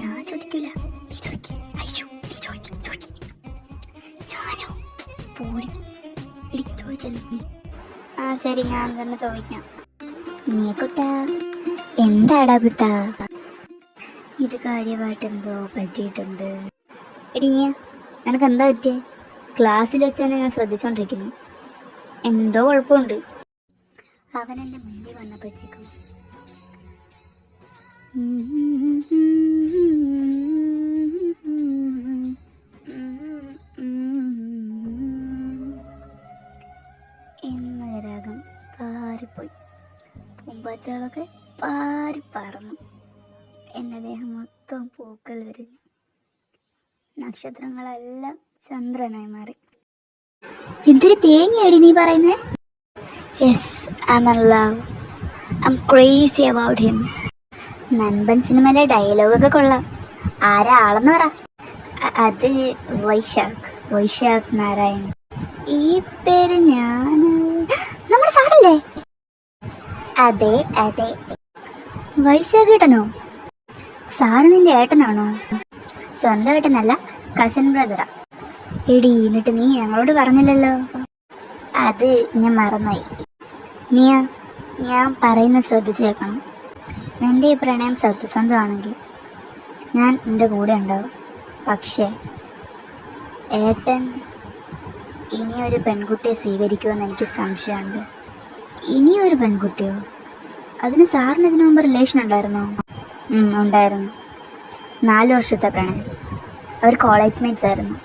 ഞാൻ ചോദിക്കില്ല, നീ ചോദിക്കും. അയ്യോ നീ ചോദിക്കും. ഞാനോ പോടി എടി ചോദിച്ചത് നീ. ആ ശരി, ഞാൻ തന്നെ ചോദിക്കാം. നീ കുട്ടാ, എന്താടാ കുട്ടാ? ഇത് കാര്യമായിട്ട് എന്തോ പറ്റിയിട്ടുണ്ട്. എടി നീ, നിനക്ക് എന്താ പറ്റിയേ? ക്ലാസ്സിൽ വെച്ച് തന്നെ ഞാൻ ശ്രദ്ധിച്ചോണ്ടിരിക്കുന്നു. എന്തോ കുഴപ്പമുണ്ട്. അവൻ എൻ്റെ മുന്നിൽ വന്നപ്പോഴത്തേക്കും എന്നൊരു രാഗം പാറിപ്പോയി. പൂമ്പാറ്റകളൊക്കെ പാറി പറന്നു. എൻ്റെ ദേഹം മൊത്തം പൂക്കൾ വിരിഞ്ഞു. നക്ഷത്രങ്ങളെല്ലാം ചന്ദ്രനായി മാറി. എന്തൊരു തേങ്ങയാടി നീ പറയുന്നേ? Yes, I am in love. I am crazy about him. Nanban സിനിമയിലെ ഡയലോഗൊക്കെ കൊള്ളാം. ആരാ ആളെന്ന് പറ. അത് വൈശാഖ് നാരായൺ. ഈ പേര് ഞാൻ നമ്മുടെ സാറല്ലേ? അതെ. വൈശാഖ് ഏട്ടനോ? സാറ് നിന്റെ ഏട്ടനാണോ? സ്വന്തം ഏട്ടനല്ല, കസിൻ ബ്രദറാ. എടി, എന്നിട്ട് നീ ഞങ്ങളോട് പറഞ്ഞില്ലല്ലോ. അത് ഞാൻ മറന്നായി. നീയാ, ഞാൻ പറയുന്നത് ശ്രദ്ധിച്ചു കേൾക്കണം. എൻ്റെ ഈ പ്രണയം സത്യസന്ധമാണെങ്കിൽ ഞാൻ എൻ്റെ കൂടെ ഉണ്ടാവും. പക്ഷേ ഏട്ടൻ ഇനിയൊരു പെൺകുട്ടിയെ സ്വീകരിക്കുമെന്ന് എനിക്ക് സംശയമുണ്ട്. ഇനിയൊരു പെൺകുട്ടിയോ? അതിന് സാറിന് ഇതിനു മുമ്പ് റിലേഷൻ ഉണ്ടായിരുന്നോ? ഉണ്ടായിരുന്നു. 4 വർഷത്തെ പ്രണയം. അവർ കോളേജ് മേറ്റ്സ് ആയിരുന്നു.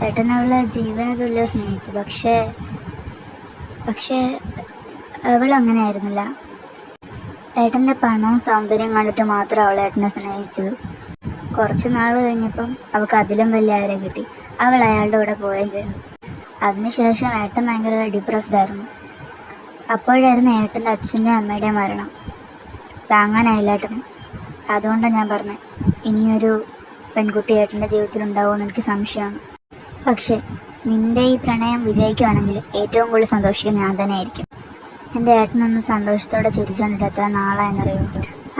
ഏട്ടനവളെ ജീവന തുല്യം സ്നേഹിച്ചു. പക്ഷേ അവൾ അങ്ങനെ ആയിരുന്നില്ല. ഏട്ടൻ്റെ പണവും സൗന്ദര്യം കണ്ടിട്ട് മാത്രം അവൾ ഏട്ടനെ സ്നേഹിച്ചത്. കുറച്ച് നാൾ കഴിഞ്ഞപ്പം അവൾക്ക് അതിലും വലിയ ആരെ കിട്ടി. അവൾ അയാളുടെ കൂടെ പോവുകയും ചെയ്തു. അതിനുശേഷം ഏട്ടൻ ഭയങ്കര ഡിപ്രസ്ഡ് ആയിരുന്നു. അപ്പോഴായിരുന്നു ഏട്ടൻ്റെ അച്ഛൻ്റെയും അമ്മയുടെയും മരണം. താങ്ങാനായില്ല ഏട്ടന്. അതുകൊണ്ടാണ് ഞാൻ പറഞ്ഞത്, ഇനിയൊരു പെൺകുട്ടി ഏട്ടൻ്റെ ജീവിതത്തിൽ ഉണ്ടാവുമെന്ന് എനിക്ക് സംശയമാണ്. പക്ഷേ നിൻ്റെ ഈ പ്രണയം വിജയിക്കുകയാണെങ്കിൽ ഏറ്റവും കൂടുതൽ സന്തോഷിക്കുക ഞാൻ തന്നെ ആയിരിക്കും. എൻ്റെ ഏട്ടനൊന്ന് സന്തോഷത്തോടെ ചിരിച്ചുകൊണ്ടിട്ട് എത്ര നാളായെന്നറിയോ.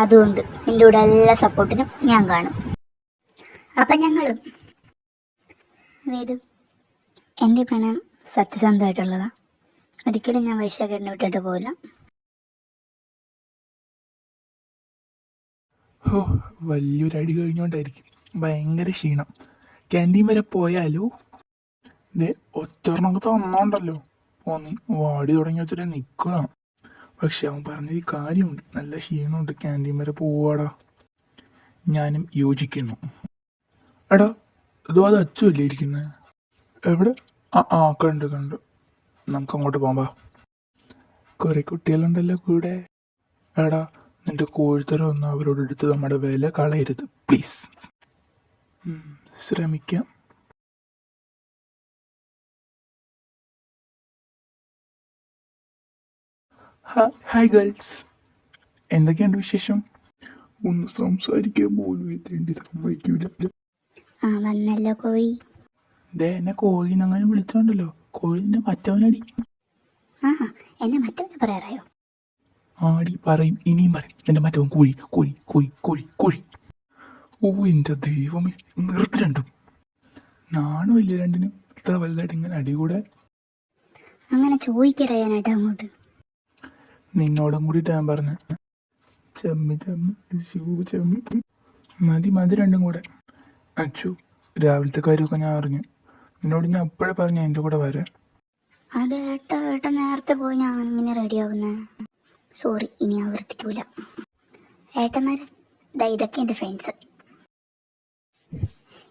അതുകൊണ്ട് നിൻ്റെ കൂടെ എല്ലാ സപ്പോർട്ടിനും ഞാൻ കാണും. അപ്പം ഞങ്ങളും. വേദു, എൻ്റെ പ്രണയം സത്യസന്ധമായിട്ടുള്ളതാണ്. ഒരിക്കലും ഞാൻ വൈശാഖേട്ടനെ വിട്ടിട്ട് പോകില്ല. വലിയൊരു അടി കഴിഞ്ഞോണ്ടായിരിക്കും ഭയങ്കര ക്ഷീണം. ക്യാൻറ്റീൻ വരെ പോയാലോ? ഇതേ ഒറ്റർണൊക്കെ തന്നോണ്ടല്ലോ പോന്നി വാടി തുടങ്ങി വെച്ചിട്ട് നിൽക്കുക. പക്ഷെ അവൻ പറഞ്ഞത് കാര്യമുണ്ട്, നല്ല ക്ഷീണമുണ്ട്, ക്യാൻറ്റീൻ വരെ പോവാടാ. ഞാനും യോജിക്കുന്നു. എടാ അതോ അത് അച്ചുവല്ലേ ഇരിക്കുന്നത്? എവിടെ? ആ കണ്ട് നമുക്ക് അങ്ങോട്ട് പോകാം. കുറെ കുട്ടികളുണ്ടല്ലോ കൂടെ. എടാ നിന്റെ കോഴിത്തരം ഒന്നും അവരോട് എടുത്ത് നമ്മുടെ വില കളയരുത് പ്ലീസ്. ശ്രമിക്കാം. ഹായ് ഗേൾസ്, എന്തൊക്കെയുണ്ട് വിശേഷം? ഒന്ന് സംസാരിക്കാൻ പോലും എത്തേണ്ടി സമ്മതിക്കൂല. വന്നല്ലോ കോഴി. ദേ എന്നെ കോഴിന്ന് അങ്ങനെ വിളിച്ചോണ്ടല്ലോ. കോഴിന്റെ മറ്റവനടി. എന്നെ മറ്റവനെ പറയാറായോ? ആടി പറയും, ഇനിയും പറയും. എന്റെ മറ്റവൻ കോഴി കോഴി കോഴി കോഴി കോഴി. ഓ എന്റെ ദൈവമേ, നിർത്തി രണ്ടും. നാണുമില്ല രണ്ടിനും ഇത്ര വലുതായിട്ട് ഇങ്ങനെ അടി കൂടെ. അങ്ങനെ ചോദിക്കറിയാനായിട്ട് അങ്ങോട്ട്. നിന്നോടും കൂടിയിട്ട് ഞാൻ പറഞ്ഞ ചെമ്മി മതി രണ്ടും കൂടെ. അച്ചു, രാവിലത്തെ കാര്യമൊക്കെ ഞാൻ അറിഞ്ഞു. നിന്നോട് ഞാൻ അപ്പോഴേ പറഞ്ഞ എൻ്റെ കൂടെ വരാൻ. അത് ഏട്ട നേരത്തെ പോയി ഞാൻ ഇങ്ങനെ റെഡിയാവുന്നേ. സോറി, ഇനി ആവർത്തിക്കൂല. ഏട്ടന്മാരെ, ഇതൊക്കെ എൻ്റെ ഫ്രണ്ട്സ്.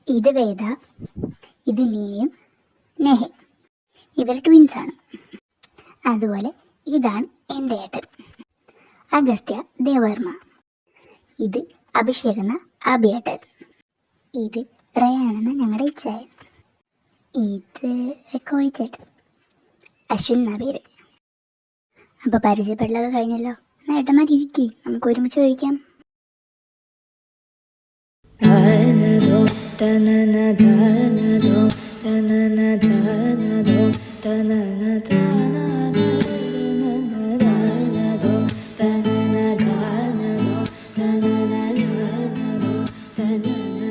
ഇത് വേദ, ഇത് നീയും നെഹ. ഇവർ ട്വിൻസാണ്. അതുപോലെ ഇതാണ് എൻ്റെ ഏട്ടൻ അഗസ്ത്യ ദേവർമ്മ. ഇത് അഭിഷേക് എന്ന അഭിയേട്ടൻ. ഇത് റയാൻ എന്ന ഞങ്ങളുടെ ഇച്ചായൻ. ഇത് കോഴിച്ചേട്ടൻ, അശ്വിൻ എന്നാ പേര്. അപ്പോൾ പരിചയപ്പെടലൊക്കെ കഴിഞ്ഞല്ലോ. ഏട്ടന്മാരിരിക്കും, നമുക്ക് ഒരുമിച്ച് കഴിക്കാം. ധാനധോ തനന ധാനധോ തനന ധാനധോ തനന ധാനധോ തനന ധാനധോ തനന ധാനധോ തനന.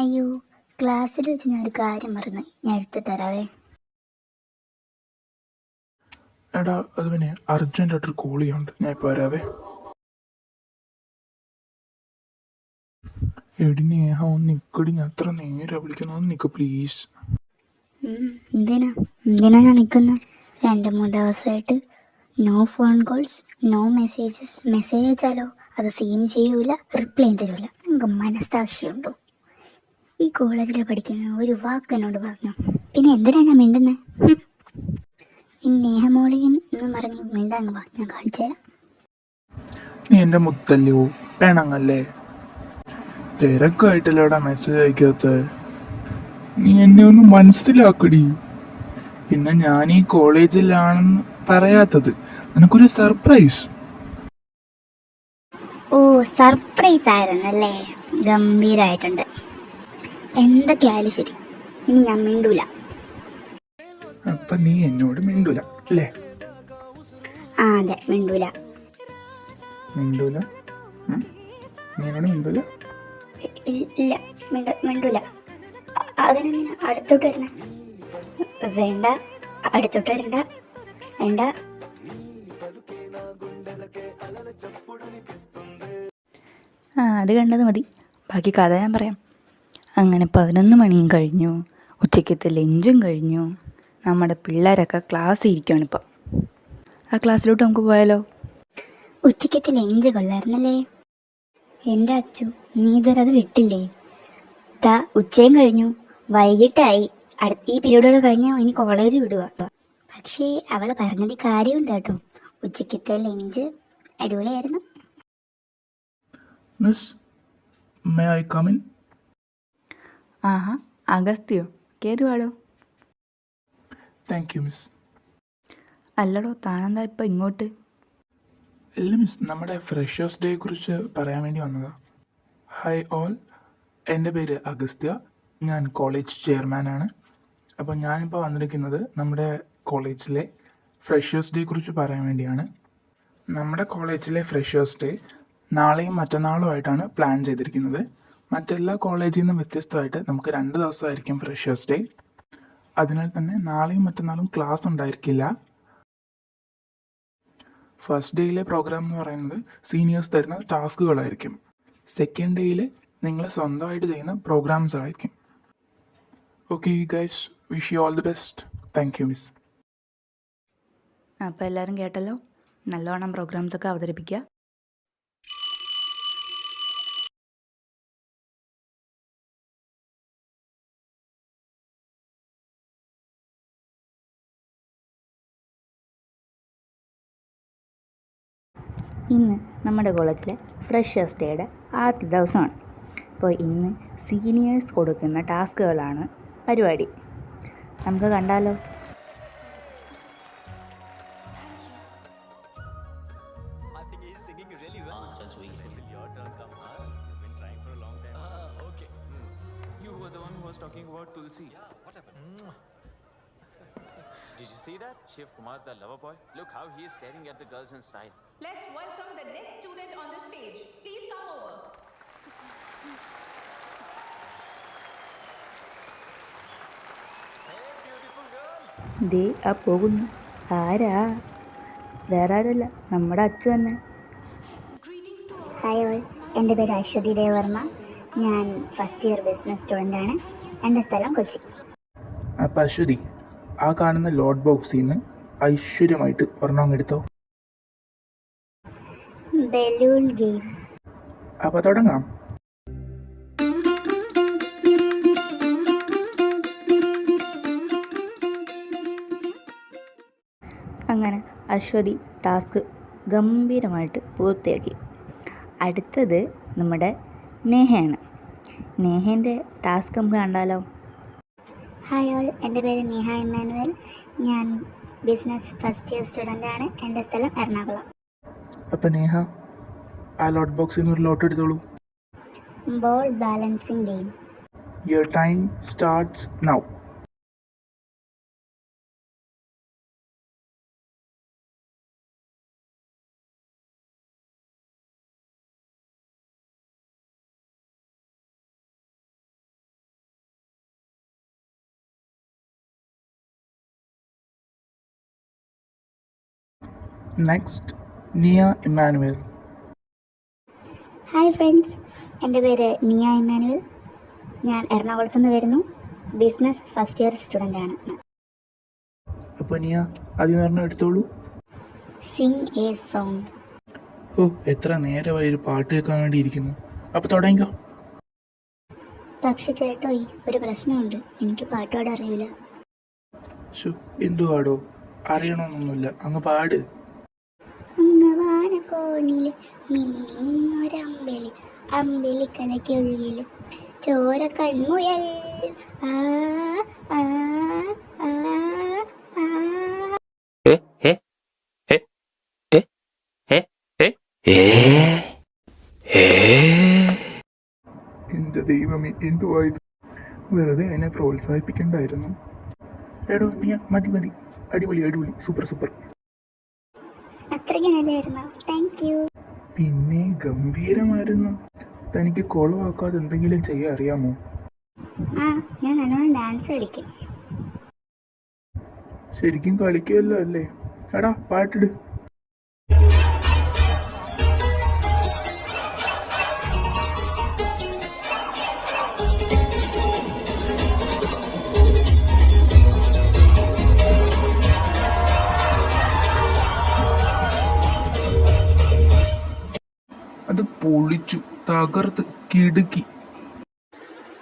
അയ്യോ, ക്ലാസ്സിൽ വെച്ച് ഞാൻ ഒരു കാര്യം മറന്നു. ഞാൻ എടുത്തിട്ട് തരാവേ. എടാ അത് പിന്നെ അർജൻറ്റായിട്ടൊരു കോൾ ചെയ്യാനുണ്ട്, ഞാൻ ഇപ്പോൾ വരാവേ. എടി നേഹ ഒന്ന് നിൽക്കടി, ഞാൻ അത്ര നേരെ വിളിക്കുന്നു, ഒന്ന് നിൽക്ക് പ്ലീസ്. എന്തിനാ ഞാൻ നിൽക്കുന്നത്? 2-3 ദിവസമായിട്ട് no phone calls, no messages. Message അയച്ചാലോ അത് സീൻ ചെയ്യൂല, റിപ്ലൈയും തരൂല. നിങ്ങൾക്ക് മനസ്സാക്ഷിയുണ്ടോ? ഈ കോളേജിൽ പഠിക്കുന്ന ഒരു വാക്കെന്നോട് പറഞ്ഞു. പിന്നെ എന്തിനാ ഞാൻ മിണ്ടുന്നത്? ഈ നേഹമോളികൻ എന്നും പറഞ്ഞ് മിണ്ടാങ്ങ് വാ, ഞാൻ കാണിച്ചു തരാം. നീ എൻ്റെ മുത്തല്ലോ, വേണങ്ങല്ലേ? തിരക്കായിട്ടല്ലേടാ മെസ്സേജ് അയക്കാത്ത? നീ എന്നെ ഒന്ന് മനസ്സിലാക്കടി. പിന്നെ ഞാൻ ഈ കോളേജിലാണെന്ന് പറയാത്തത് നിനക്കൊരു സർപ്രൈസ്. ഓ, സർപ്രൈസ് ആയിരുന്നല്ലേ? ഗംഭീരായിട്ടുണ്ട്. എന്തൊക്കെയായാലും ശരി, ഇനി ഞാൻ മിണ്ടൂല. അപ്പൊ നീ എന്നോട് മിണ്ടൂല അല്ലേ? ആ അതെ, മിണ്ടൂല. മിണ്ടൂല? നീ എന്നോട് മിണ്ടൂല? ഇല്ല, മിണ്ടൂല. അതിനെന്തിനാ അടുത്തോട്ട് വരുന്നേ? വേണ്ട, അടുത്തോട്ട് വരണ്ട. വേണ്ട. അത് കണ്ടത് മതി, ബാക്കി കഥ ഞാൻ പറയാം. അങ്ങനെ 11 മണിയും കഴിഞ്ഞു, ഉച്ചയ്ക്കത്തെ ലഞ്ചും കഴിഞ്ഞു. നമ്മുടെ പിള്ളേരൊക്കെ ക്ലാസ്സിൽ ഇരിക്കുകയാണിപ്പോൾ. ആ ക്ലാസ്സിലോട്ട് നമുക്ക് പോയാലോ? ഉച്ചയ്ക്കത്തെ ലഞ്ച് കൊള്ളായിരുന്നല്ലേ? എൻ്റെ അച്ചു, നീ ഇതുവരെ അത് വിട്ടില്ലേ? ഉച്ചയും കഴിഞ്ഞു, വൈകിട്ടായി. ഈ പീരീഡോട് കഴിഞ്ഞാൽ ഇനി കോളേജ് വിടുക. പക്ഷേ അവൾ പറഞ്ഞത് കാര്യമുണ്ട് കേട്ടോ. ഉച്ചയ്ക്കത്തെ ലഞ്ച് അടിപൊളിയായിരുന്നു. Miss, may I come in? ആഹാ, അഗസ്ത്യോ, കയറുവാടോ. Thank you miss. അല്ലടോ, താനെന്താ ഇപ്പം ഇങ്ങോട്ട്? ഇല്ല മിസ്, നമ്മുടെ ഫ്രഷേഴ്സ് ഡേയെ കുറിച്ച് പറയാൻ വേണ്ടി വന്നതാണ്. ഹായ് ഓൾ, എൻ്റെ പേര് അഗസ്ത്യ, ഞാൻ കോളേജ് ചെയർമാനാണ്. അപ്പോൾ ഞാനിപ്പോൾ വന്നിരിക്കുന്നത് നമ്മുടെ കോളേജിലെ ഫ്രഷേഴ്സ് ഡേയെ കുറിച്ച് പറയാൻ വേണ്ടിയാണ്. നമ്മുടെ കോളേജിലെ ഫ്രഷേഴ്സ് ഡേ നാളെയും മറ്റന്നാളുമായിട്ടാണ് പ്ലാൻ ചെയ്തിരിക്കുന്നത്. മറ്റെല്ലാ കോളേജിൽ നിന്നും വ്യത്യസ്തമായിട്ട് നമുക്ക് 2 ദിവസമായിരിക്കും ഫ്രഷേഴ്സ് ഡേ. അതിനാൽ തന്നെ നാളെയും മറ്റന്നാളും ക്ലാസ് ഉണ്ടായിരിക്കില്ല. ഫസ്റ്റ് ഡേയിലെ പ്രോഗ്രാം എന്ന് പറയുന്നത് സീനിയേഴ്സ് തരുന്ന ടാസ്കുകളായിരിക്കും. സെക്കൻഡ് ഡേയിൽ നിങ്ങൾ സ്വന്തമായിട്ട് ചെയ്യുന്ന പ്രോഗ്രാംസ് ആയിരിക്കും. Okay guys, wish you all the best. Thank you miss. അപ്പോൾ എല്ലാവരും കേട്ടല്ലോ, നല്ലവണ്ണം പ്രോഗ്രാംസൊക്കെ അവതരിപ്പിക്കുക. ഇന്ന് നമ്മുടെ കോളേജിലെ ഫ്രഷേഴ്സ് ഡേയുടെ ആദ്യ ദിവസമാണ്. അപ്പോൾ ഇന്ന് സീനിയേഴ്സ് കൊടുക്കുന്ന ടാസ്കുകളാണ് പരിപാടി. നമുക്ക് കണ്ടാലോ? Did you see that? Shiv Kumar, the lover boy. Look how he is staring at the girls in style. Let's welcome the next student on the stage. Please come over. Hey, beautiful girl. ദേ ആ പോകുന്നു. ആരാ? വേറെ ആരല്ല, നമ്മുടെ അച്ഛൻ തന്നെ. Hi all, എൻ്റെ പേര് അശ്വതി ദേവർമ്മ. ഞാൻ ഫസ്റ്റ് ഇയർ ബിസിനസ് സ്റ്റുഡൻ്റാണ്. എൻ്റെ സ്ഥലം കൊച്ചി. അപ്പം അശ്വതി, ആ കാണുന്ന ലോഡ് ബോക്സിൽ നിന്ന് ഐശ്വര്യമായിട്ട് ഒരെണ്ണം എടുത്തോ. Balloon game. അപ്പോൾ തുടങ്ങാം. അങ്ങനെ അശ്വതി ടാസ്ക് ഗംഭീരമായിട്ട് പൂർത്തിയാക്കി. അടുത്തത് നമ്മുടെ നേഹയാണ്. നേഹേൻ്റെ ടാസ്ക് നമുക്ക് കണ്ടാലോ? ഹായ് ഓൾ, എൻ്റെ പേര് നേഹ ഇമ്മാനുവൽ. ഞാൻ ബിസിനസ് ഫസ്റ്റ് ഇയർ സ്റ്റുഡൻ്റാണ്. എൻ്റെ സ്ഥലം എറണാകുളം. അപ്പം നേഹ, ആ ലോട്ട് ബോക്സിൽ നിന്ന് ഒരു ലോട്ട് എടുത്തോളൂ. Ball balancing game. Your time starts now. Next, Nia Emmanuel. Hi friends, എൻ്റെ പേര് നിയ ഇമ്മാനുവൽ. ഞാൻ എറണാകുളത്ത് നിന്ന് വരുന്നു. ബിസിനസ് ഫസ്റ്റ് ഇയർ സ്റ്റുഡൻ്റ് ആണ്. അപ്പോൾ നിയ ആദ്യം പറഞ്ഞ എടുത്തോളൂ. Sing a song. ഓ, എത്ര നേരമായി ഒരു പാട്ട് കേൾക്കാൻ വേണ്ടി ഇരിക്കുന്നു. അപ്പോൾ തുടങ്ങിക്കോ. പക്ഷെ ചേട്ടോയി, ഒരു പ്രശ്നമുണ്ട്. എനിക്ക് പാട്ട് പാടാൻ അറിയില്ല. ഷോ, എന്തു പാടോ? അറിയണമെന്നൊന്നുമില്ല, അങ്ങ് പാട്. അങ്ങ് വാനക്കോണില് മിന്നി നിന്നൊരമ്പിളി, അമ്പിളിക്കലയ്ക്കുള്ളിൽ ചോര കൺമുയൽ. ആ ആ ആ ആ. എൻ്റെ ദൈവമേ, എന്തുവായത്? വെറുതെ എന്നെ പ്രോത്സാഹിപ്പിക്കണ്ടായിരുന്നു. എടോ നിയ, മതി മതി, അടിപൊളി അടിപൊളി, സൂപ്പർ സൂപ്പർ. അത്രയ്ക്ക് നല്ലതായിരുന്നു. Thank you. പിന്നെ ഗംഭീരമായിരുന്നു. തനിക്ക് കൊളവാക്കാതെ എന്തെങ്കിലും ചെയ്യാൻ അറിയാമോ? ആ, ഞാൻ നല്ലോണം ഡാൻസ് കളിക്കും. ശരിക്കും കളിക്കുമല്ലോ അല്ലേ? എടാ പാട്ടിട്. അത് പൊളിച്ചു, തകർത്ത് കിടുക്കി.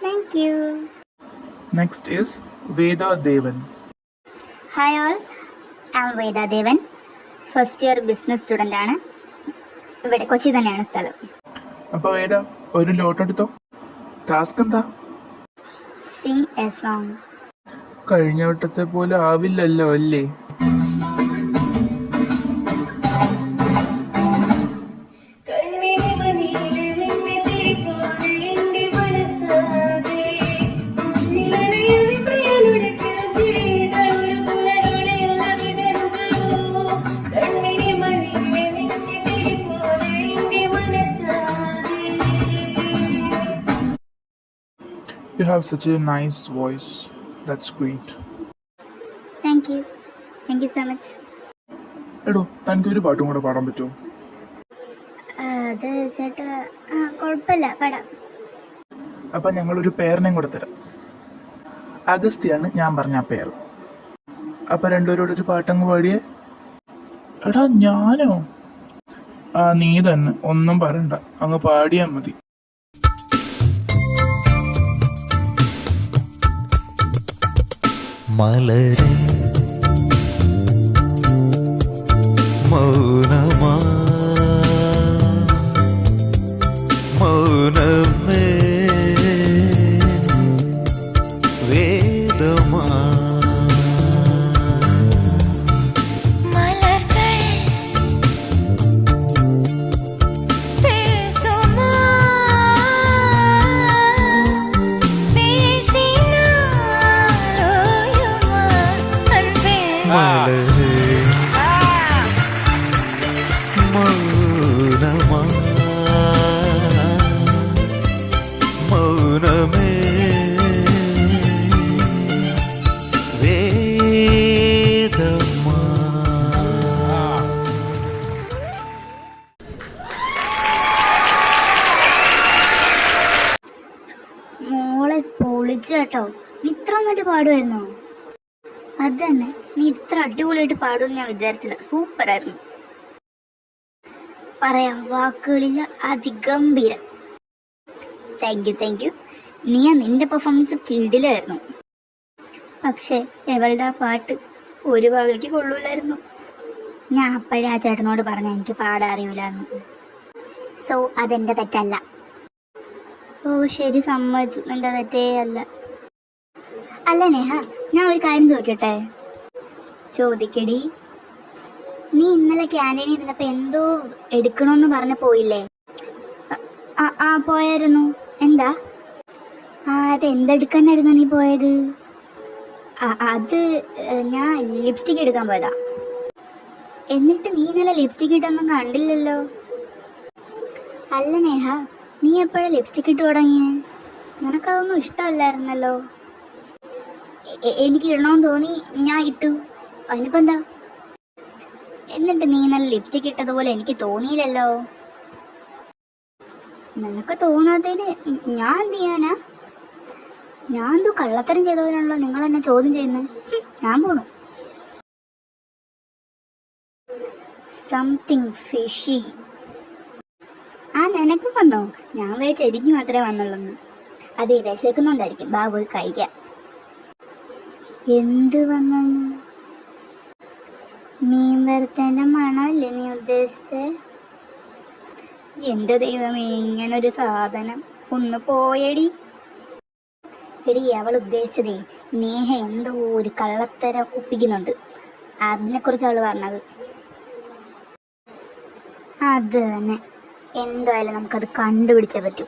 Thank you. Next is Veda Devan. Hi all, I am Veda Devan. First year business student ആണ്. ഇവിടെ കൊച്ചി തന്നെയാണ് സ്ഥലം. അപ്പോൾ വേദ, ഒരു ലോട്ടെടുത്തോ. ടാസ്ക് എന്താ? Sing a song. കഴിഞ്ഞ വട്ടത്തെ പോലെ ആവില്ലല്ലോ അല്ലേ? You have such a nice voice. That's great. Thank you. Thank you so much. എടോ, തനിക്കൊരു പാട്ടും കൂടെ പാടാൻ പറ്റുമോ? അത് ചേട്ടാ, കുഴപ്പമില്ല, പാടാം. അപ്പം ഞങ്ങളൊരു പേരിനെയും കൂടെ തരാം. അഗസ്ത്യാണ് ഞാൻ പറഞ്ഞ ആ പേര്. അപ്പം രണ്ടുപേരോടൊരു പാട്ടങ്ങ് പാടിയേ. എടാ ഞാനോ? നീ തന്നെ, ഒന്നും പറയണ്ട, അങ്ങ് പാടിയാൽ മതി. മലരെ മൗനമാ മൗനമേ വേദമാ മൗനമാ മൗനമേ വേദമാ. മോളെ പൊളിച്ചു കേട്ടോ. നീ ഇത്ര നന്നായിട്ട് പാടുമായിരുന്നോ? അത് തന്നെ, നീ ഇത്ര അടിപൊളിയായിട്ട് പാടുമെന്ന് ഞാൻ വിചാരിച്ചില്ല. സൂപ്പറായിരുന്നു. പറയാം വാക്കുകളില്ല, അതിഗംഭീരം. Thank you, thank you. നിന്റെ പെർഫോമൻസ് കിടിലായിരുന്നു. പക്ഷേ എവളുടെ ആ പാട്ട് ഒരു വകയ്ക്ക് കൊള്ളൂലായിരുന്നു. ഞാൻ അപ്പോഴേ ആ ചേട്ടനോട് പറഞ്ഞ എനിക്ക് പാടാൻ അറിയൂലെന്ന്. സോ അതെൻ്റെ തെറ്റല്ല. ഓ ശരി, സമ്മതിച്ചു, നിന്റെ തെറ്റേ അല്ല. അല്ല നേഹ, ഞാൻ ഒരു കാര്യം ചോദിക്കട്ടെ? ചോദിക്കടി. നീ ഇന്നലെ ക്യാൻറ്റീനിൽ ഇരുന്നപ്പോൾ എന്തോ എടുക്കണമെന്ന് പറഞ്ഞ് പോയില്ലേ? ആ പോയായിരുന്നു. എന്താ? അതെന്തെടുക്കാനായിരുന്നു നീ പോയത്? അത് ഞാൻ ലിപ്സ്റ്റിക് എടുക്കാൻ പോയതാ. എന്നിട്ട് നീ ഇന്നലെ ലിപ്സ്റ്റിക് ഇട്ടൊന്നും കണ്ടില്ലല്ലോ. അല്ല നേഹ, നീ എപ്പോഴാണ് ലിപ്സ്റ്റിക് ഇട്ട് തുടങ്ങിയേ? നിനക്കതൊന്നും ഇഷ്ടമല്ലായിരുന്നല്ലോ. എനിക്ക് ഇടണമെന്ന് തോന്നി, ഞാൻ ഇട്ടു. അതിനിപ്പോൾ എന്താ? എന്നിട്ട് നീ ഇന്നലെ ലിപ്സ്റ്റിക് ഇട്ടതുപോലെ എനിക്ക് തോന്നിയില്ലല്ലോ. നിനക്ക് തോന്നാത്തതിന് ഞാൻ എന്ത് ചെയ്യാനാ? ഞാൻ എന്തോ കള്ളത്തരം ചെയ്തവരാണല്ലോ നിങ്ങൾ എന്നെ ചോദ്യം ചെയ്യുന്നത്. ഞാൻ പോണു. Something fishy. നിനക്കും വന്നോ? ഞാൻ വിചാരിച്ച എനിക്ക് മാത്രമേ വന്നുള്ളൂ. അതെ, വിശക്കുന്നുണ്ടായിരിക്കും. ബാ പോയി കഴിക്കാം. എന്ത് വന്നു? മീൻ വറുത്തതിൻ്റെ മണമല്ലേ നീ ഉദ്ദേശിച്ചേ? എൻ്റെ ദൈവമേ, ഇങ്ങനൊരു സാധനം. ഒന്ന് പോയടി. എടി, അവൾ ഉദ്ദേശിച്ചതേ നേഹ എന്തോ ഒരു കള്ളത്തരം ഒപ്പിക്കുന്നുണ്ട്. അതിനെക്കുറിച്ച് അവൾ പറഞ്ഞത്. അത് തന്നെ. എന്തായാലും നമുക്കത് കണ്ടുപിടിച്ചേ പറ്റൂ.